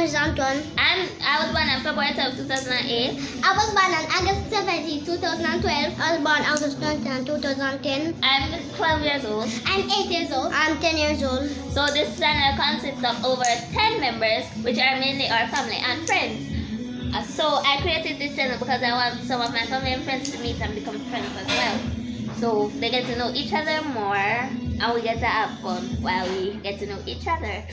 is Anton. I was born on February 12, 2008. I was born on August 17, 2012. I was born August 20, 2010. I'm 12 years old. I'm 8 years old. I'm 10 years old. So this channel consists of over 10 members, which are mainly our family and friends. So I created this channel because I want some of my family and friends to meet and become friends as well. So they get to know each other more, and we get to have fun while we get to know each other.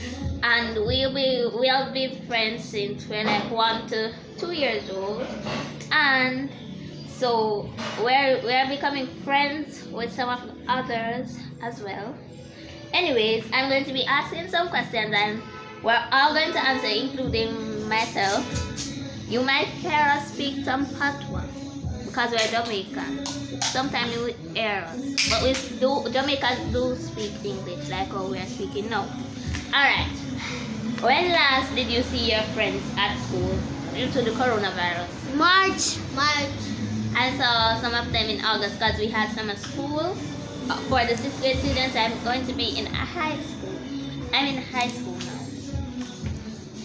And we'll be friends since we're like 1 to 2 years old, and so we're becoming friends with some of the others as well. Anyways, I'm going to be asking some questions, and we're all going to answer, including myself. You might hear us speak some patois because we're Jamaican. Sometimes you will hear us, but Jamaicans do speak English like how we're speaking now. Alright. When last did you see your friends at school due to the coronavirus? March. I saw some of them in August because we had summer school. For the 6th grade students, I'm going to be in a high school. I'm in high school now.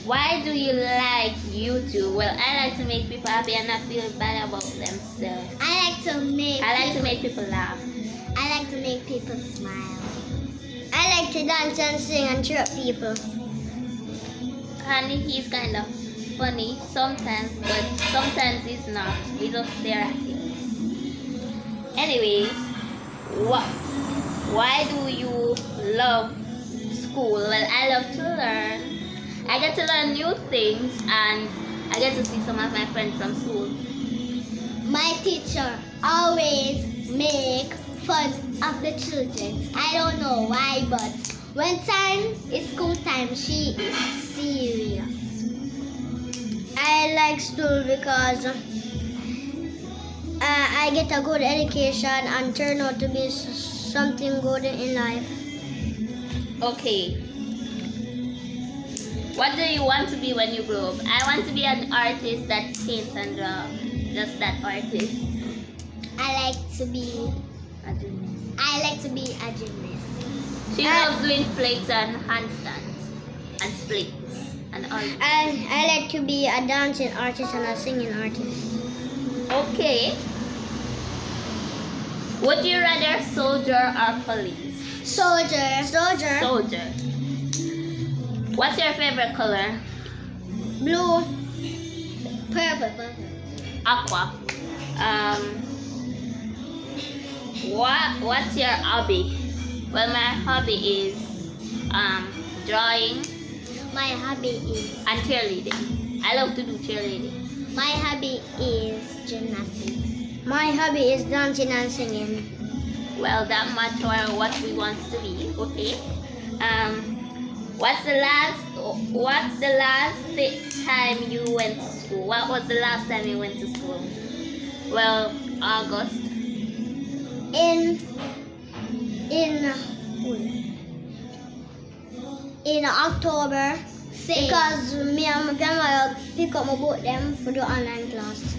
Why do you like YouTube? Well, I like to make people happy and not feel bad about themselves. I like to make people laugh. I like to make people smile. I like to dance and sing and cheer up people. And he's kind of funny sometimes, but sometimes he's not. We just stare at him. Anyways, why do you love school? Well, I love to learn. I get to learn new things, and I get to see some of my friends from school. My teacher always make fun of the children. I don't know why, but when time is school time, she is serious. I like school because I get a good education and turn out to be something good in life. Okay. What do you want to be when you grow up? I want to be an artist that paints and draws. Just that artist. I like to be A gymnast. a gymnast. She loves doing flips and handstands and splits and all. I like to be a dancing artist and a singing artist. Okay. Would you rather soldier or police? Soldier. Soldier. What's your favorite color? Blue. Purple. Aqua. What's your hobby? Well, my hobby is drawing My hobby is and cheerleading. I love to do cheerleading. My hobby is gymnastics. My hobby is dancing and singing. Well, that much for what we want to be. Okay. What's the last time you went to school? What was the last time you went to school? Well, August. In October, because me and my grandma pick up my boat them for the online class.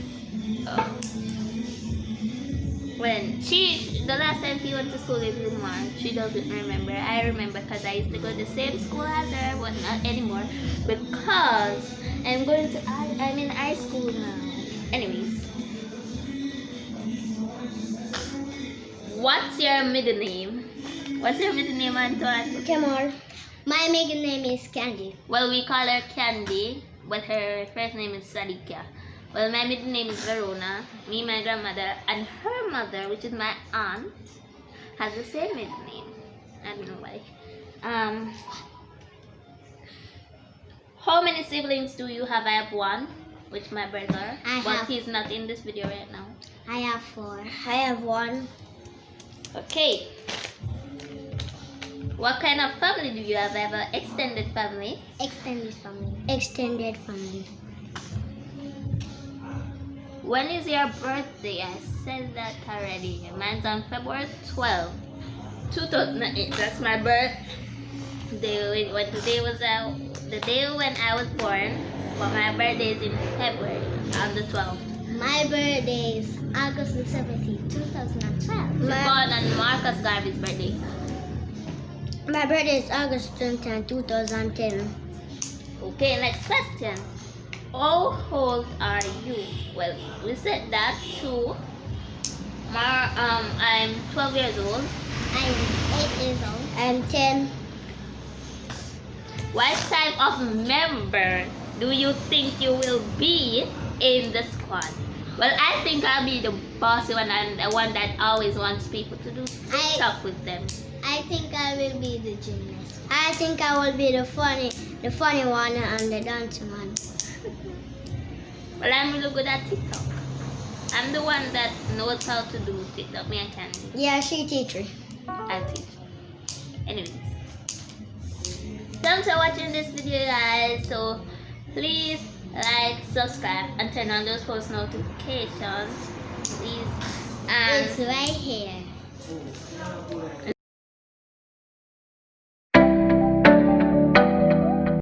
When the last time she went to school is in March. She doesn't remember. I remember because I used to go to the same school as her, but not anymore because I'm in high school now. Anyways, what's your middle name? What's your middle name, Antoine? Come on. My maiden name is Candy. Well, we call her Candy, but her first name is Sadika. Well, my middle name is Verona. Me, my grandmother, and her mother, which is my aunt, has the same middle name. I don't know why. How many siblings do you have? I have one, which is my brother, but he's not in this video right now. I have 4. I have 1. Okay. What kind of family do you have? I have an extended family. Extended family. When is your birthday? I said that already. Mine's on February 12, 2008. That's my birthday. When the day when I was born, but my birthday is in February on the 12th. My birthday is August 17, 2012. Born on Marcus Garvey's birthday. My birthday is August 20, 2010. Okay, next question. How old are you? Well, we said that to I'm 12 years old. I'm 8 years old. I'm 10. What type of member do you think you will be in the squad? Well, I think I'll be the bossy one and the one that always wants people to do stuff with them. I think I will be the gymnast. I think I will be the funny one and the dancing one. Well, I'm really good at TikTok. I'm the one that knows how to do TikTok. Me and Candy. Yeah, she teacher. I'll teach. Anyways. Thanks for watching this video, guys. So please like, subscribe, and turn on those post notifications, please. And It's right here.